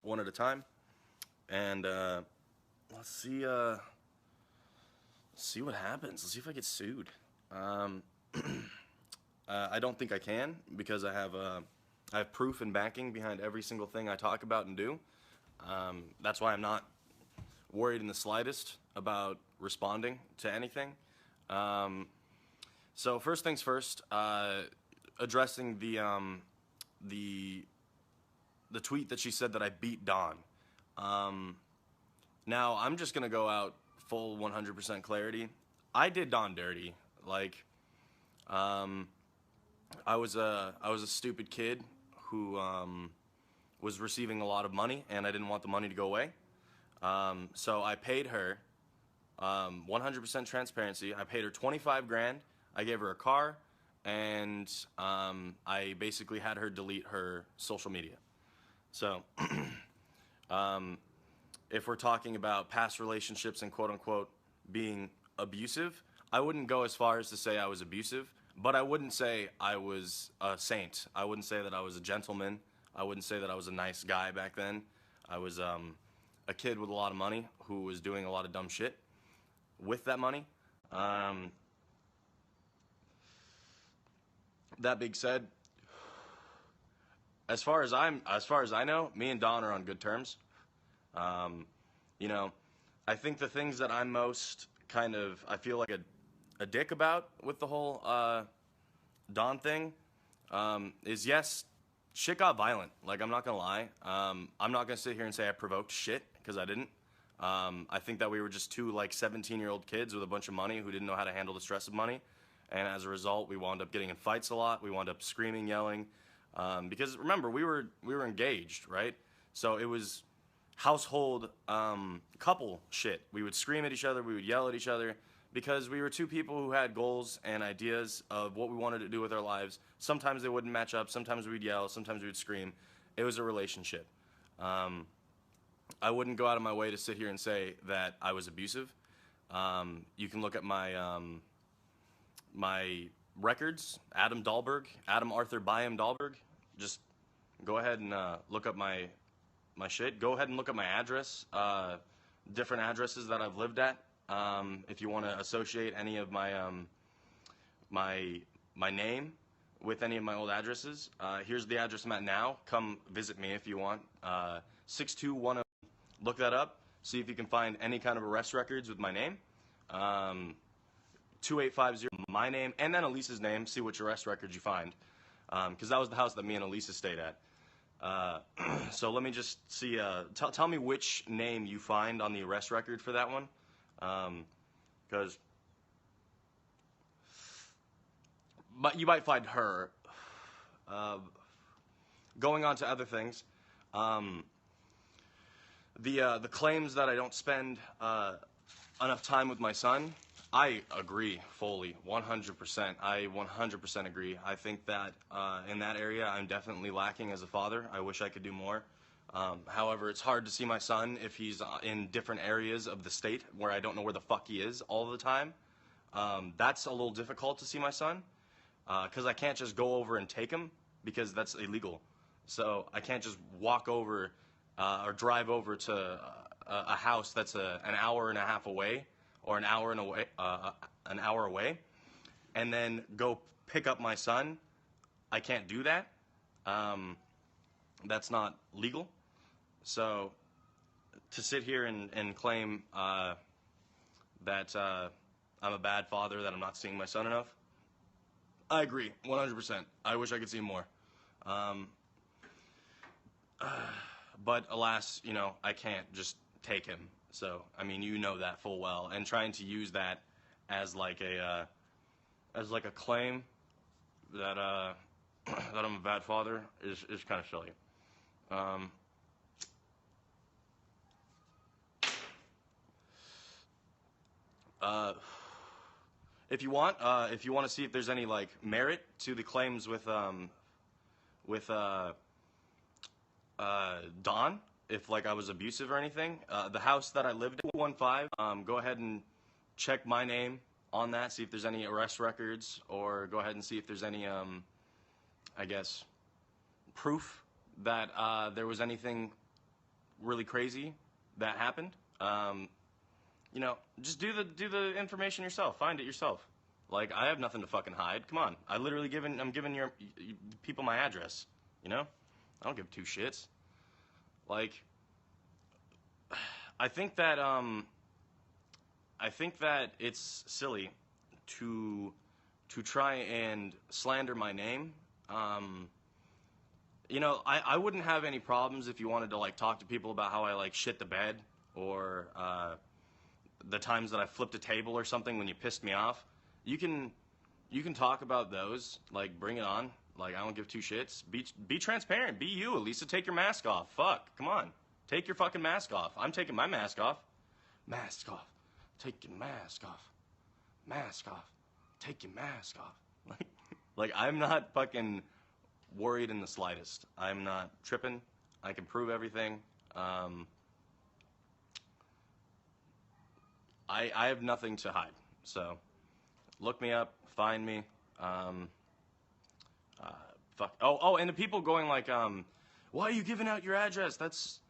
one at a time, and let's see what happens. Let's see if I get sued. I don't think I can, because I have proof and backing behind every single thing I talk about and do. That's why I'm not worried in the slightest about responding to anything. So first things first, addressing the tweet that she said that I beat Dawn. Now I'm just gonna go out full 100% clarity. I did Dawn dirty. Like, I was a stupid kid who was receiving a lot of money, and I didn't want the money to go away. So I paid her 100% transparency. I paid her 25 grand. I gave her a car, and I basically had her delete her social media. So if we're talking about past relationships and quote-unquote being abusive, I wouldn't go as far as to say I was abusive, but I wouldn't say I was a saint. I wouldn't say that I was a gentleman. I wouldn't say that I was a nice guy back then. I was a kid with a lot of money who was doing a lot of dumb shit with that money. That being said, as far as I know, me and Dawn are on good terms. You know, I think the things that I'm most I feel like a dick about with the whole Dawn thing is, yes, shit got violent. Like, I'm not gonna lie. I'm not gonna sit here and say I provoked shit, because I didn't. I think that we were just two 17-year-old kids with a bunch of money who didn't know how to handle the stress of money, and as a result, we wound up getting in fights a lot. We wound up screaming, yelling, because remember, we were engaged, right? So it was household couple shit. We would scream at each other, we would yell at each other, because we were two people who had goals and ideas of what we wanted to do with our lives. Sometimes they wouldn't match up, sometimes we'd yell, sometimes we would scream. It was a relationship. I wouldn't go out of my way to sit here and say that I was abusive. You can look at my my records, Adam Arthur Byam Dahlberg. Just go ahead and look up my shit. Go ahead and look up my address, different addresses that I've lived at. If you want to associate any of my my name with any of my old addresses, here's the address I'm at now. Come visit me if you want. 6210. Look that up. See if you can find any kind of arrest records with my name. 2850, my name, and then Alesa's name. See which arrest records you find, because that was the house that me and Alesa stayed at. So let me just see. Tell me which name you find on the arrest record for that one, because but you might find her. Going on to other things, the claims that I don't spend enough time with my son, I agree fully, 100%. I 100% agree. I think that in that area, I'm definitely lacking as a father. I wish I could do more. However, it's hard to see my son if he's in different areas of the state where I don't know where the fuck he is all the time. That's a little difficult to see my son, because I can't just go over and take him, because that's illegal. So I can't just walk over or drive over to a house that's an hour and a half away, or an hour away, and then go pick up my son. I can't do that. That's not legal. So to sit here and claim that I'm a bad father, that I'm not seeing my son enough, I agree, 100%. I wish I could see more. But alas, you know, I can't just take him. So, I mean, you know that full well. And trying to use that as like a claim that that I'm a bad father is kind of silly. If you want to see if there's any merit to the claims with Dawn, if I was abusive or anything, the house that I lived in, 215, go ahead and check my name on that, see if there's any arrest records, or go ahead and see if there's any I guess proof that there was anything really crazy that happened, you know, just do the information yourself. Find it yourself. Like, I have nothing to fucking hide. Come on. I'm giving your people my address, you know? I don't give two shits. Like, I think that it's silly to try and slander my name. You know, I wouldn't have any problems if you wanted to, like, talk to people about how I, like, shit the bed, or the times that I flipped a table or something when you pissed me off. You can talk about those. Like, bring it on. Like, I don't give two shits. Be transparent. Be you. Alesa, take your mask off. Fuck. Come on. Take your fucking mask off. I'm taking my mask off. Mask off. Take your mask off. Mask off. Take your mask off. Like, I'm not fucking worried in the slightest. I'm not tripping. I can prove everything. I have nothing to hide. So, look me up. Find me. Fuck. Oh, and the people going like, why are you giving out your address? That's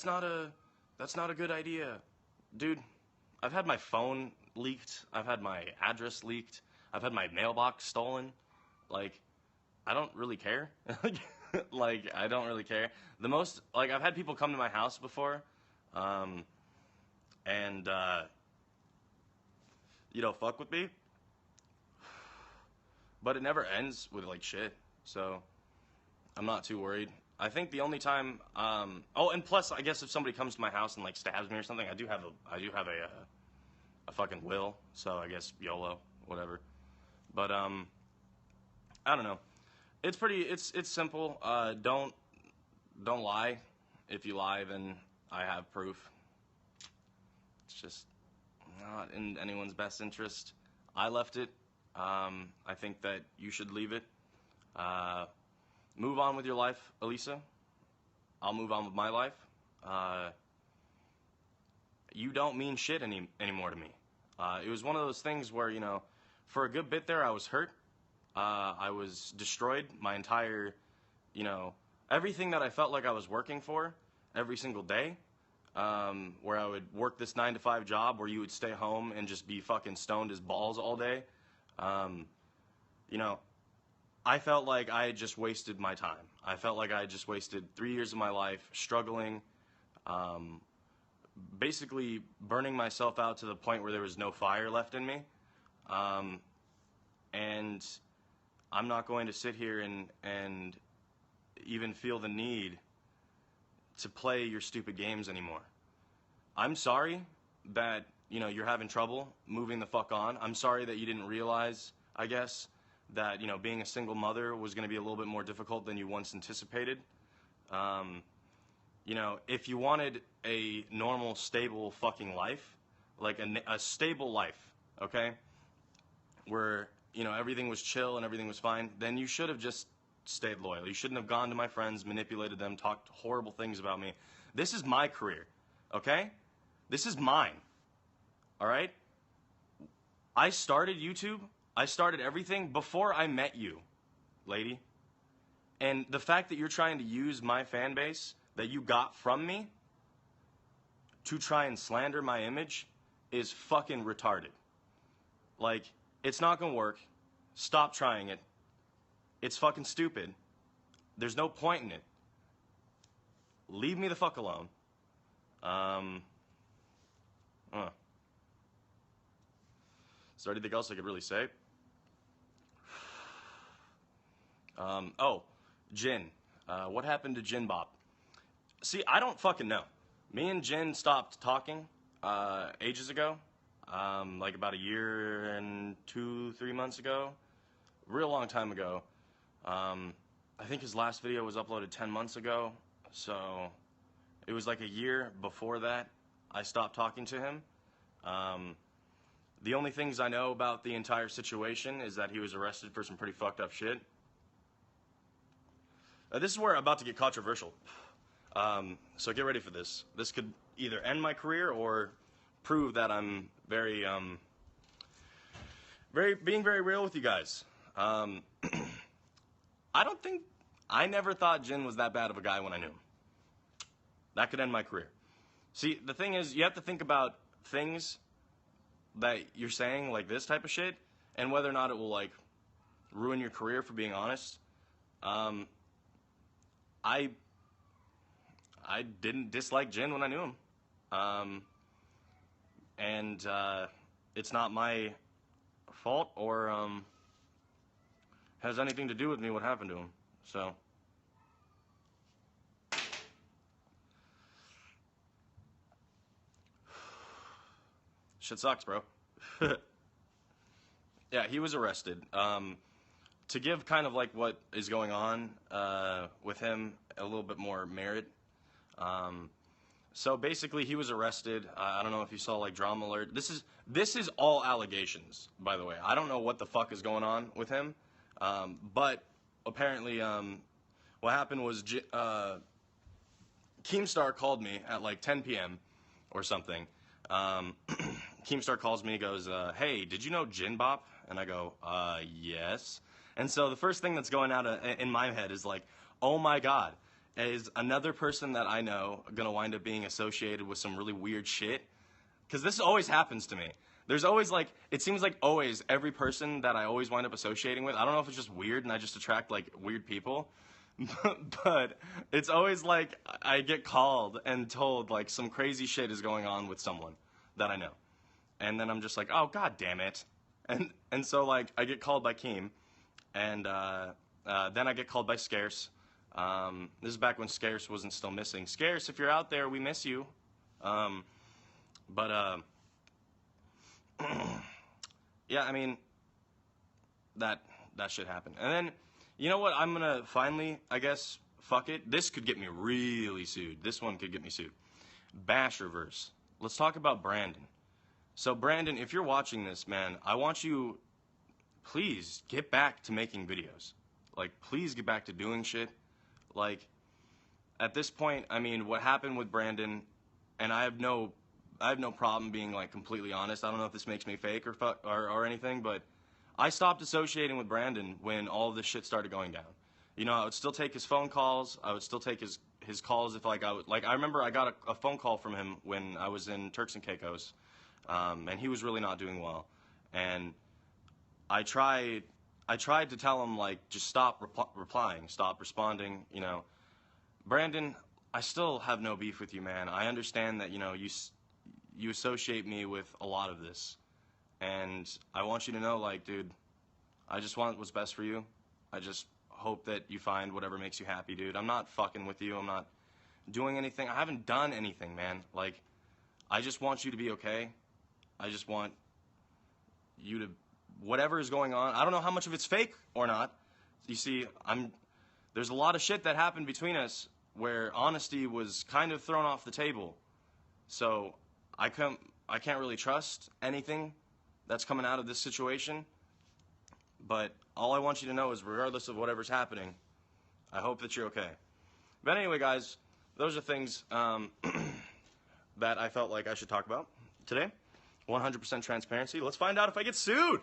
not a good idea. Dude, I've had my phone leaked. I've had my address leaked. I've had my mailbox stolen. Like, I don't really care. Like, I don't really care. The most, like, I've had people come to my house before, and, you know, fuck with me. But it never ends with, like, shit. So, I'm not too worried. I think the only time, oh, and plus, I guess if somebody comes to my house and, like, stabs me or something, I do have a fucking will. So, I guess YOLO, whatever. But, I don't know. It's simple. Don't lie. If you lie, then I have proof. It's just not in anyone's best interest. I left it. I think that you should leave it. Move on with your life, Alesa. I'll move on with my life. You don't mean shit anymore to me. It was one of those things where, you know, for a good bit there I was hurt. I was destroyed. My entire, you know, everything that I felt like I was working for every single day, where I would work this 9-to-5 job where you would stay home and just be fucking stoned as balls all day. You know, I felt like I had just wasted my time. I felt like I had just wasted 3 years of my life struggling, basically burning myself out to the point where there was no fire left in me. And I'm not going to sit here and even feel the need to play your stupid games anymore. I'm sorry that, you know, you're having trouble moving the fuck on. I'm sorry that you didn't realize, I guess, that, you know, being a single mother was going to be a little bit more difficult than you once anticipated. You know, if you wanted a normal, stable fucking life, like a stable life, okay, where, you know, everything was chill and everything was fine, then you should have just stayed loyal. You shouldn't have gone to my friends, manipulated them, talked horrible things about me. This is my career, okay? This is mine, all right? I started YouTube. I started everything before I met you, lady. And the fact that you're trying to use my fan base that you got from me to try and slander my image is fucking retarded. Like, it's not gonna work. Stop trying it. It's fucking stupid. There's no point in it. Leave me the fuck alone. Is there anything else I could really say? Oh, Jin. What happened to JinBop? See, I don't fucking know. Me and Jin stopped talking ages ago. Like about a year and 2-3 months ago. Real long time ago. I think his last video was uploaded 10 months ago. So it was like a year before that I stopped talking to him. The only things I know about the entire situation is that he was arrested for some pretty fucked up shit. This is where I'm about to get controversial. So get ready for this. This could either end my career or prove that I'm being very real with you guys. I never thought Jin was that bad of a guy when I knew him. That could end my career. See, the thing is, you have to think about things that you're saying, like this type of shit, and whether or not it will, like, ruin your career, for being honest. I didn't dislike Jin when I knew him. And it's not my fault or has anything to do with me what happened to him. So shit sucks, bro. Yeah, he was arrested. To give kind of like what is going on with him a little bit more merit. So basically, he was arrested. I don't know if you saw like Drama Alert. This is all allegations, by the way. I don't know what the fuck is going on with him, but apparently, what happened was Keemstar called me at like 10 p.m. or something. Keemstar calls me, goes, "Hey, did you know JinBop?" And I go, "Yes." And so the first thing that's going out in my head is like, oh my God, is another person that I know going to wind up being associated with some really weird shit? Because this always happens to me. There's always like, it seems like always every person that I always wind up associating with, I don't know if it's just weird and I just attract like weird people, but it's always like I get called and told like some crazy shit is going on with someone that I know. And then I'm just like, oh, God damn it. And so like I get called by Keem. And then I get called by Scarce. This is back when Scarce wasn't still missing. Scarce, if you're out there, we miss you. Yeah, I mean, that shit happened. And then, you know what? I'm gonna finally, I guess, fuck it. This could get me really sued. This one could get me sued. Bashurverse. Let's talk about Brandon. So Brandon, if you're watching this, man, I want you, please get back to making videos. Like, please get back to doing shit. Like, at this point, I mean, what happened with Brandon, and I have no problem being like completely honest. I don't know if this makes me fake or anything, but I stopped associating with Brandon when all of this shit started going down. You know, I would still take his phone calls. I would still take his calls if like I remember I got a phone call from him when I was in Turks and Caicos, and he was really not doing well, and I tried to tell him, like, just stop replying, stop responding, you know. Brandon, I still have no beef with you, man. I understand that, you know, you associate me with a lot of this. And I want you to know, like, dude, I just want what's best for you. I just hope that you find whatever makes you happy, dude. I'm not fucking with you. I'm not doing anything. I haven't done anything, man. Like, I just want you to be okay. I just want you to... whatever is going on, I don't know how much of it's fake or not. You see, there's a lot of shit that happened between us where honesty was kind of thrown off the table. So I can't really trust anything that's coming out of this situation. But all I want you to know is, regardless of whatever's happening, I hope that you're okay. But anyway, guys, those are things that I felt like I should talk about today. 100% transparency. Let's find out if I get sued.